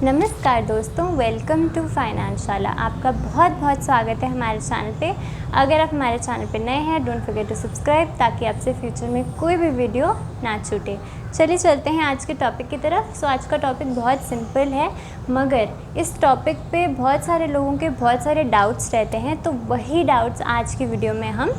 नमस्कार दोस्तों, welcome to फाइनेंशाला। आपका बहुत बहुत स्वागत है हमारे चैनल पे। अगर आप हमारे चैनल पे नए हैं, डोंट फॉरगेट टू सब्सक्राइब ताकि आपसे फ्यूचर में कोई भी वीडियो ना छूटे। चलिए चलते हैं आज के टॉपिक की तरफ। आज का टॉपिक बहुत सिंपल है, मगर इस टॉपिक पे बहुत सारे लोगों के बहुत सारे डाउट्स रहते हैं, तो वही डाउट्स आज की वीडियो में हम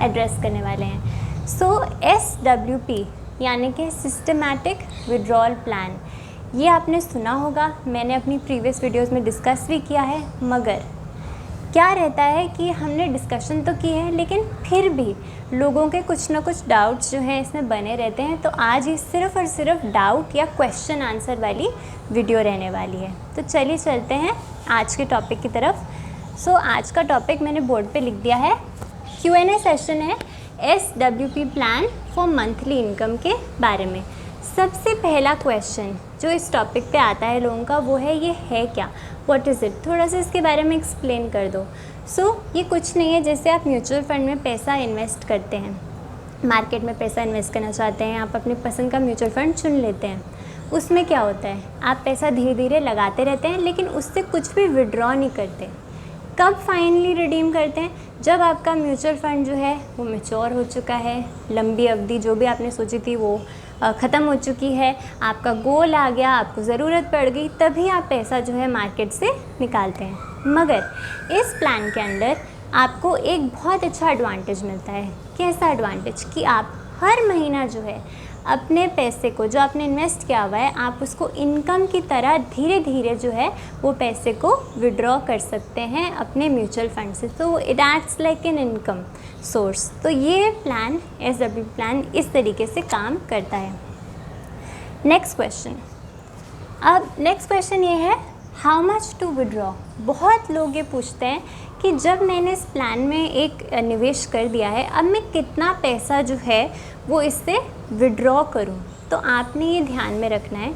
एड्रेस करने वाले हैं। SWP यानी कि सिस्टमैटिक विड्रॉल प्लान, ये आपने सुना होगा, मैंने अपनी प्रीवियस वीडियोस में डिस्कस भी किया है। मगर क्या रहता है कि हमने डिस्कशन तो की है, लेकिन फिर भी लोगों के कुछ ना कुछ डाउट्स जो हैं इसमें बने रहते हैं। तो आज ये सिर्फ़ और सिर्फ डाउट या क्वेश्चन आंसर वाली वीडियो रहने वाली है। तो चलिए चलते हैं आज के टॉपिक की तरफ। आज का टॉपिक मैंने बोर्ड पे लिख दिया है, Q&A सेशन है SWP plan for monthly income के बारे में। सबसे पहला क्वेश्चन जो इस टॉपिक पे आता है लोगों का, वो है ये है क्या, व्हाट इज़ इट। थोड़ा सा इसके बारे में एक्सप्लेन कर दो। ये कुछ नहीं है, जैसे आप म्यूचुअल फंड में पैसा इन्वेस्ट करते हैं, मार्केट में पैसा इन्वेस्ट करना चाहते हैं, आप अपनी पसंद का म्यूचुअल फंड चुन लेते हैं। उसमें क्या होता है, आप पैसा धीरे धीरे लगाते रहते हैं, लेकिन उससे कुछ भी विड्रॉ नहीं करते। कब फाइनली रिडीम करते हैं, जब आपका म्यूचुअल फंड जो है वो मैच्योर हो चुका है, लंबी अवधि जो भी आपने सोची थी वो ख़त्म हो चुकी है, आपका गोल आ गया, आपको ज़रूरत पड़ गई, तभी आप पैसा जो है मार्केट से निकालते हैं। मगर इस प्लान के अंदर आपको एक बहुत अच्छा एडवांटेज मिलता है। कैसा एडवांटेज कि आप हर महीना जो है अपने पैसे को, जो आपने इन्वेस्ट किया हुआ है, आप उसको इनकम की तरह धीरे धीरे जो है वो पैसे को विड्रॉ कर सकते हैं अपने म्यूचुअल फंड से। तो it acts like an income source. तो ये प्लान, SWP प्लान, इस तरीके से काम करता है। नेक्स्ट क्वेश्चन, अब नेक्स्ट क्वेश्चन ये है, हाउ मच टू विड्रॉ। बहुत लोग ये पूछते हैं कि जब मैंने इस प्लान में एक निवेश कर दिया है, अब मैं कितना पैसा जो है वो इससे विड्रॉ करूं। तो आपने ये ध्यान में रखना है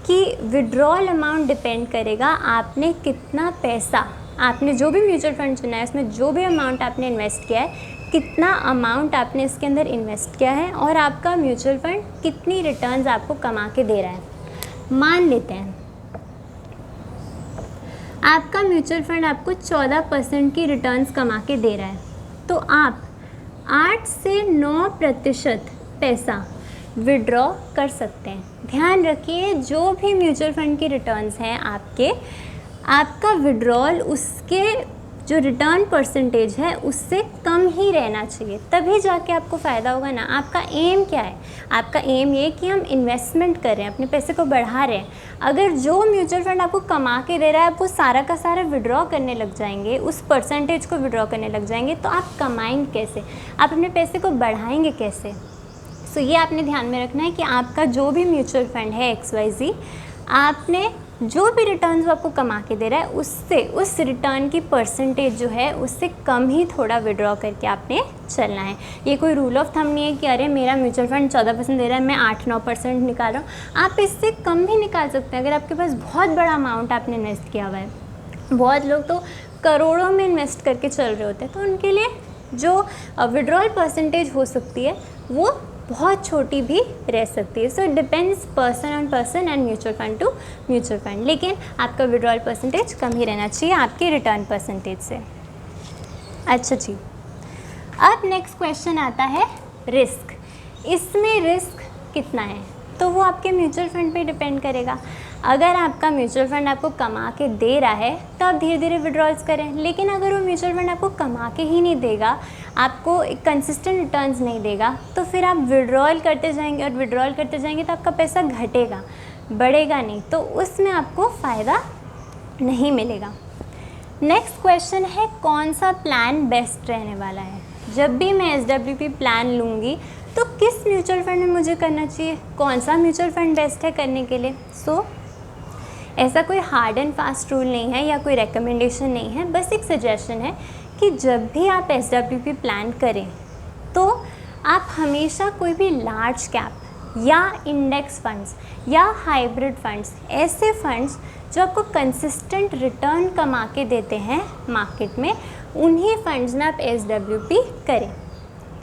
कि विड्रॉल अमाउंट डिपेंड करेगा आपने कितना पैसा, आपने जो भी म्यूचुअल फंड चुना है उसमें जो भी अमाउंट आपने इन्वेस्ट किया है, कितना अमाउंट आपने इसके अंदर इन्वेस्ट किया है, और आपका म्यूचुअल फंड कितनी रिटर्न्स आपको कमा के दे रहा है। मान लेते हैं आपका म्यूचुअल फंड आपको 14% की रिटर्न्स कमा के दे रहा है, तो आप 8 से 9% पैसा विड्रॉ कर सकते हैं। ध्यान रखिए, जो भी म्यूचुअल फंड की रिटर्न्स हैं आपका विड्रॉल उसके जो रिटर्न परसेंटेज है उससे कम ही रहना चाहिए, तभी जाके आपको फ़ायदा होगा ना। आपका एम क्या है, आपका एम ये कि हम इन्वेस्टमेंट कर रहे हैं, अपने पैसे को बढ़ा रहे हैं। अगर जो म्यूचुअल फंड आपको कमा के दे रहा है आप वो सारा का सारा विड्रॉ करने लग जाएंगे, उस परसेंटेज को विड्रॉ करने लग जाएंगे, तो आप कमाएंगे कैसे, आप अपने पैसे को बढ़ाएंगे कैसे। ये आपने ध्यान में रखना है कि आपका जो भी म्यूचुअल फंड है XYZ, आपने जो भी रिटर्न वो आपको कमा के दे रहा है उससे, उस रिटर्न की परसेंटेज जो है उससे कम ही थोड़ा विड्रॉ करके आपने चलना है। ये कोई रूल ऑफ थंब नहीं है कि अरे मेरा म्यूचुअल फंड 14% दे रहा है, मैं 8-9% निकाल रहा हूँ। आप इससे कम भी निकाल सकते हैं अगर आपके पास बहुत बड़ा अमाउंट आपने इन्वेस्ट किया हुआ है। बहुत लोग तो करोड़ों में इन्वेस्ट करके चल रहे होते हैं, तो उनके लिए जो विड्रॉल परसेंटेज हो सकती है वो बहुत छोटी भी रह सकती है। It depends person on person and mutual fund to mutual fund, लेकिन आपका विड्रॉल परसेंटेज कम ही रहना चाहिए आपके रिटर्न परसेंटेज से। अच्छा जी, अब नेक्स्ट क्वेश्चन आता है रिस्क। इसमें रिस्क कितना है, तो वो आपके म्यूचुअल फंड पे डिपेंड करेगा। अगर आपका म्यूचुअल फंड आपको कमा के दे रहा है तो आप धीरे धीरे विड्रॉल्स करें, लेकिन अगर वो म्यूचुअल फंड आपको कमा के ही नहीं देगा, आपको एक कंसिस्टेंट रिटर्न्स नहीं देगा, तो फिर आप विड्रॉल करते जाएंगे और विड्रॉल करते जाएंगे तो आपका पैसा घटेगा, बढ़ेगा नहीं, तो उसमें आपको फ़ायदा नहीं मिलेगा। नेक्स्ट क्वेश्चन है, कौन सा प्लान बेस्ट रहने वाला है। जब भी मैं SWP प्लान लूँगी तो किस म्यूचुअल फंड में मुझे करना चाहिए, कौन सा म्यूचुअल फंड बेस्ट है करने के लिए। ऐसा कोई हार्ड एंड फास्ट रूल नहीं है या कोई रिकमेंडेशन नहीं है, बस एक सजेशन है कि जब भी आप SWP प्लान करें तो आप हमेशा कोई भी लार्ज कैप या इंडेक्स फंड्स या हाइब्रिड फंड्स, ऐसे फंड्स जो आपको कंसिस्टेंट रिटर्न कमा के देते हैं मार्केट में, उन्हीं फंड्स में आप SWP करें।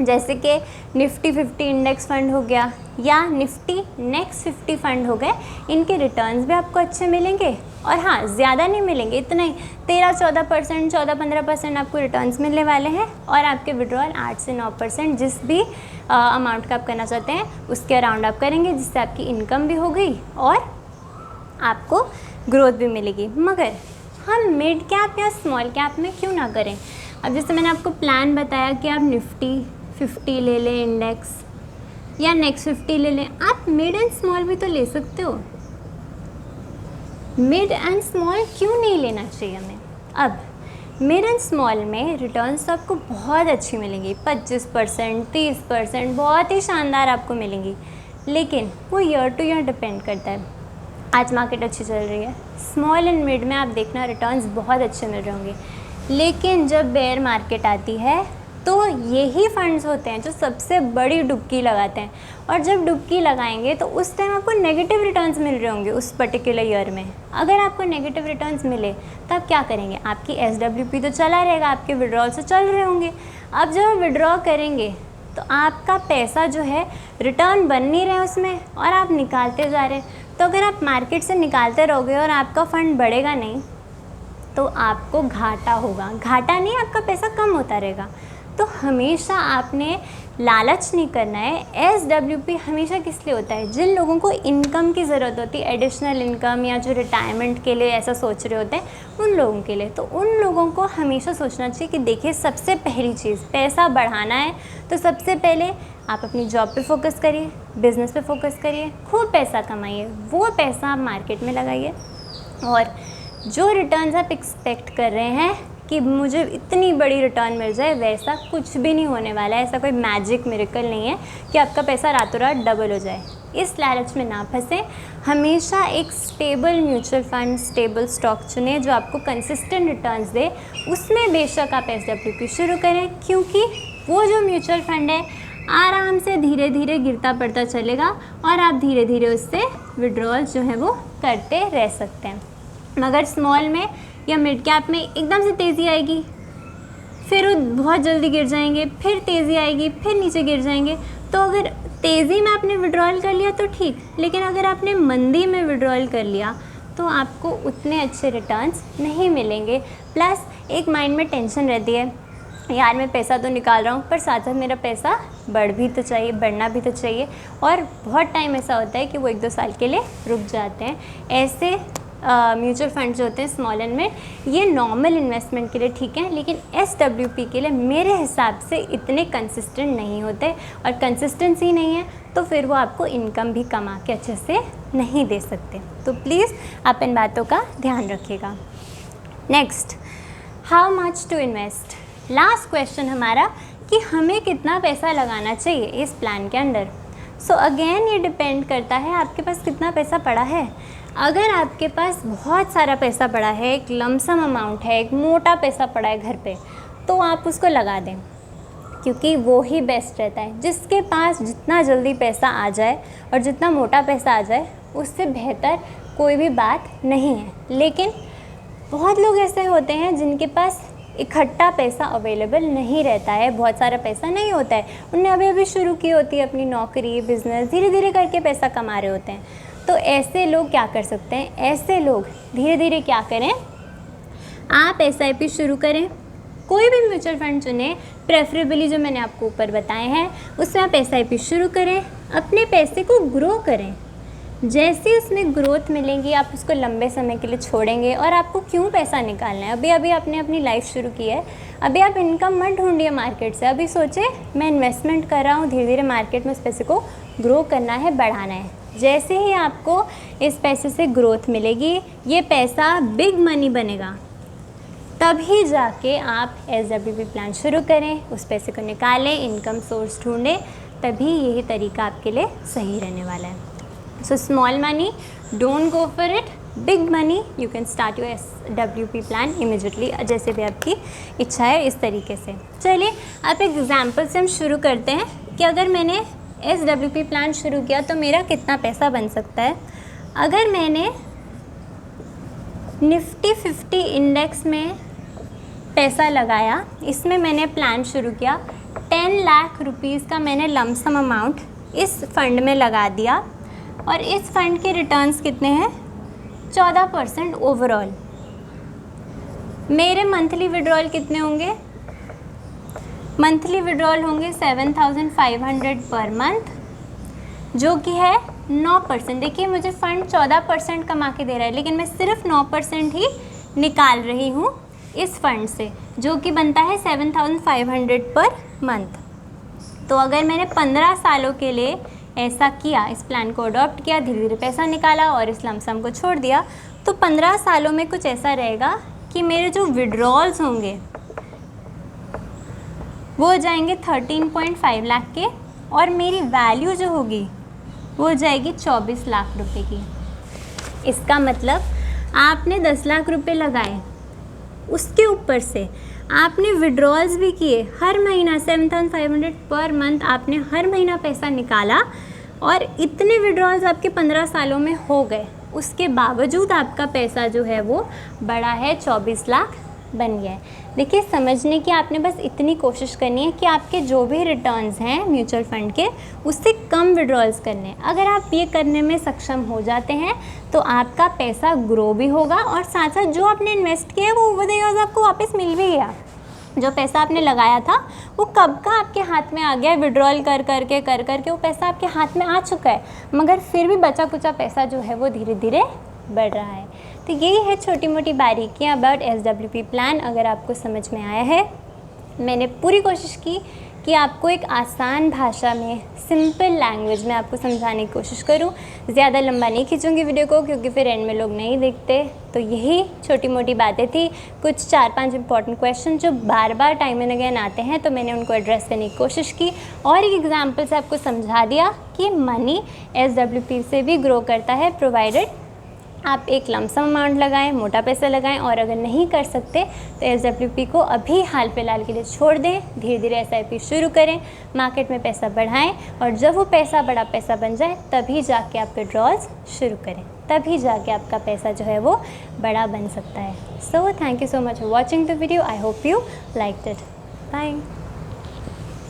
जैसे कि निफ्टी 50 इंडेक्स फ़ंड हो गया या निफ्टी नेक्स्ट 50 फ़ंड हो गए, इनके रिटर्न्स भी आपको अच्छे मिलेंगे। और हाँ, ज़्यादा नहीं मिलेंगे, इतना ही 13-14%, 14-15% आपको रिटर्न्स मिलने वाले हैं। और आपके विड्रॉल 8 से 9% जिस भी अमाउंट का आप करना चाहते हैं उसके अराउंड आप करेंगे, जिससे आपकी इनकम भी हो गई और आपको ग्रोथ भी मिलेगी। मगर हम मिड कैप या स्मॉल कैप में क्यों ना करें? अब जैसे मैंने आपको प्लान बताया कि आप निफ्टी 50 ले लें इंडेक्स या नेक्स्ट 50 ले लें, आप मिड एंड स्मॉल भी तो ले सकते हो। मिड एंड स्मॉल क्यों नहीं लेना चाहिए हमें? अब मिड एंड स्मॉल में रिटर्न्स तो आपको बहुत अच्छी मिलेंगी, 25%, 30%, बहुत ही शानदार आपको मिलेंगी। लेकिन वो ईयर टू ईयर डिपेंड करता है। आज मार्केट अच्छी चल रही है, स्मॉल एंड मिड में आप देखना रिटर्न्स बहुत अच्छे मिल रहे होंगे। लेकिन जब बेयर मार्केट आती है तो यही फंड्स होते हैं जो सबसे बड़ी डुबकी लगाते हैं। और जब डुबकी लगाएंगे तो उस टाइम आपको नेगेटिव रिटर्न्स मिल रहे होंगे उस पर्टिकुलर ईयर में। अगर आपको नेगेटिव रिटर्न्स मिले तो आप क्या करेंगे? आपकी SWP तो चला रहेगा, आपके विड्रॉल से चल रहे होंगे। अब जब आप विड्रॉ करेंगे तो आपका पैसा जो है रिटर्न बन नहीं रहे उसमें और आप निकालते जा रहे हैं। तो अगर आप मार्केट से निकालते रहोगे और आपका फ़ंड बढ़ेगा नहीं तो आपको घाटा होगा। घाटा नहीं, आपका पैसा कम होता रहेगा। तो हमेशा आपने लालच नहीं करना है। SWP हमेशा किस लिए होता है? जिन लोगों को इनकम की ज़रूरत होती है, एडिशनल इनकम, या जो रिटायरमेंट के लिए ऐसा सोच रहे होते हैं, उन लोगों के लिए। तो उन लोगों को हमेशा सोचना चाहिए कि देखिए, सबसे पहली चीज़ पैसा बढ़ाना है तो सबसे पहले आप अपनी जॉब पे फोकस करिए, बिज़नेस पे फोकस करिए, खूब पैसा कमाइए, वो पैसा आप मार्केट में लगाइए। और जो रिटर्न्स आप एक्सपेक्ट कर रहे हैं कि मुझे इतनी बड़ी रिटर्न मिल जाए, वैसा कुछ भी नहीं होने वाला है। ऐसा कोई मैजिक मिरेकल नहीं है कि आपका पैसा रातों रात डबल हो जाए। इस लालच में ना फंसे। हमेशा एक stable mutual fund, stable stock चुनें जो आपको कंसिस्टेंट रिटर्न्स दे। उसमें बेशक आप SWP शुरू करें, क्योंकि वो जो म्यूचुअल फंड है आराम से धीरे धीरे गिरता पड़ता चलेगा और आप धीरे धीरे उससे विड्रॉल जो है वो करते रह सकते हैं। मगर स्मॉल में या मिड कैप में एकदम से तेज़ी आएगी, फिर वो बहुत जल्दी गिर जाएंगे, फिर तेज़ी आएगी, फिर नीचे गिर जाएंगे। तो अगर तेज़ी में आपने विड्रॉल कर लिया तो ठीक, लेकिन अगर आपने मंदी में विड्रॉल कर लिया तो आपको उतने अच्छे रिटर्न्स नहीं मिलेंगे। प्लस एक माइंड में टेंशन रहती है, यार मैं पैसा तो निकाल रहा हूँ पर साथ साथ मेरा पैसा बढ़ भी तो चाहिए, बढ़ना भी तो चाहिए। और बहुत टाइम ऐसा होता है कि वो 1-2 साल के लिए रुक जाते हैं। ऐसे म्यूचुअल फंड जो होते हैं स्मॉल एंड मिड, ये नॉर्मल इन्वेस्टमेंट के लिए ठीक है, लेकिन SWP के लिए मेरे हिसाब से इतने कंसिस्टेंट नहीं होते। और कंसिस्टेंसी नहीं है तो फिर वो आपको इनकम भी कमा के अच्छे से नहीं दे सकते। तो प्लीज़ आप इन बातों का ध्यान रखिएगा। Next, how much to invest. Last question हमारा कि हमें कितना पैसा लगाना चाहिए इस प्लान के अंदर। सो अगेन ये डिपेंड करता है आपके पास कितना पैसा पड़ा है। अगर आपके पास बहुत सारा पैसा पड़ा है, एक लमसम अमाउंट है, एक मोटा पैसा पड़ा है घर पे, तो आप उसको लगा दें, क्योंकि वो ही बेस्ट रहता है। जिसके पास जितना जल्दी पैसा आ जाए और जितना मोटा पैसा आ जाए, उससे बेहतर कोई भी बात नहीं है। लेकिन बहुत लोग ऐसे होते हैं जिनके पास इकट्ठा पैसा अवेलेबल नहीं रहता है, बहुत सारा पैसा नहीं होता है, उनने अभी अभी शुरू की होती है अपनी नौकरी, बिज़नेस, धीरे धीरे करके पैसा कमा रहे होते हैं। तो ऐसे लोग क्या कर सकते हैं? ऐसे लोग धीरे धीरे क्या करें, आप SIP शुरू करें, कोई भी म्यूचुअल फंड चुनें, प्रेफरेबली जो मैंने आपको ऊपर बताए हैं उसमें आप SIP शुरू करें, अपने पैसे को ग्रो करें। जैसे उसमें ग्रोथ मिलेंगी आप उसको लंबे समय के लिए छोड़ेंगे। और आपको क्यों पैसा निकालना है? अभी अभी आपने अपनी लाइफ शुरू की है, अभी आप इनकम मत ढूंढिए मार्केट से। अभी सोचे मैं इन्वेस्टमेंट कर रहा हूँ, धीरे धीरे मार्केट में उस पैसे को ग्रो करना है, बढ़ाना है। जैसे ही आपको इस पैसे से ग्रोथ मिलेगी, ये पैसा बिग मनी बनेगा, तभी जाके आप SWP प्लान शुरू करें, उस पैसे को निकालें, इनकम सोर्स ढूंढें, तभी यही तरीका आपके लिए सही रहने वाला है। So small money, don't go for it. Big money, you can start your SWP plan immediately, जैसे भी आपकी इच्छा है इस तरीके से। चलिए आप एक एग्जाम्पल से हम शुरू करते हैं कि अगर मैंने SWP प्लान शुरू किया तो मेरा कितना पैसा बन सकता है। अगर मैंने निफ्टी 50 इंडेक्स में पैसा लगाया, इसमें मैंने प्लान शुरू किया 10 10 लाख रुपीज़ का मैंने लमसम अमाउंट इस फंड में लगा दिया और इस फंड के रिटर्न्स कितने हैं? 14% ओवरऑल। मेरे मंथली विड्रॉल कितने होंगे? मंथली विड्रॉल होंगे 7,500 पर मंथ, जो कि है 9%। देखिए मुझे फ़ंड 14% कमा के दे रहा है, लेकिन मैं सिर्फ 9% ही निकाल रही हूँ इस फंड से, जो कि बनता है 7,500 पर मंथ। तो अगर मैंने 15 सालों के लिए ऐसा किया, इस प्लान को अडॉप्ट किया, धीरे धीरे पैसा निकाला और इस लमसम को छोड़ दिया, तो 15 सालों में कुछ ऐसा रहेगा कि मेरे जो विड्रॉल्स होंगे वो हो जाएंगे 13.5 लाख के, और मेरी वैल्यू जो होगी वो हो जाएगी 24 लाख रुपए की। इसका मतलब आपने 10 लाख रुपए लगाए, उसके ऊपर से आपने विड्रॉल्स भी किए, हर महीना 7,500 पर मंथ आपने हर महीना पैसा निकाला, और इतने विड्रॉल्स आपके 15 सालों में हो गए। उसके बावजूद आपका पैसा जो है वो बड़ा है, 24 लाख बन गया है। देखिए समझने की आपने बस इतनी कोशिश करनी है कि आपके जो भी रिटर्न्स हैं म्यूचुअल फंड के, उससे कम विड्रॉल्स करने हैं। अगर आप ये करने में सक्षम हो जाते हैं तो आपका पैसा ग्रो भी होगा, और साथ साथ जो आपने इन्वेस्ट किया है वो ओवर द ईयर्स आपको वापस मिल भी गया। जो पैसा आपने लगाया था वो कब का आपके हाथ में आ गया, विड्रॉल कर करके वो पैसा आपके हाथ में आ चुका है, मगर फिर भी बचा कुचा पैसा जो है वो धीरे धीरे बढ़ रहा है। तो यही है छोटी मोटी बारीकियाँ अबाउट SWP प्लान। अगर आपको समझ में आया है, मैंने पूरी कोशिश की कि आपको एक आसान भाषा में, सिंपल लैंग्वेज में आपको समझाने की कोशिश करूं। ज़्यादा लंबा नहीं खींचूंगी वीडियो को, क्योंकि फिर एंड में लोग नहीं देखते। तो यही छोटी मोटी बातें थी, कुछ 4-5 इंपॉर्टेंट क्वेश्चन जो बार बार टाइम एंड अगेन आते हैं, तो मैंने उनको एड्रेस करने की कोशिश की, और एक एग्जाम्पल से आपको समझा दिया कि मनी SWP से भी ग्रो करता है, प्रोवाइडेड आप एक लमसम अमाउंट लगाएं, मोटा पैसा लगाएं, और अगर नहीं कर सकते तो SWP को अभी हाल फिलहाल के लिए छोड़ दें, धीरे धीरे SIP शुरू करें, मार्केट में पैसा बढ़ाएं, और जब वो पैसा बड़ा पैसा बन जाए तभी जाके आप विड्रॉल्स शुरू करें, तभी जाके आपका पैसा जो है वो बड़ा बन सकता है। So thank you so much for watching the video. I hope you liked it. Bye.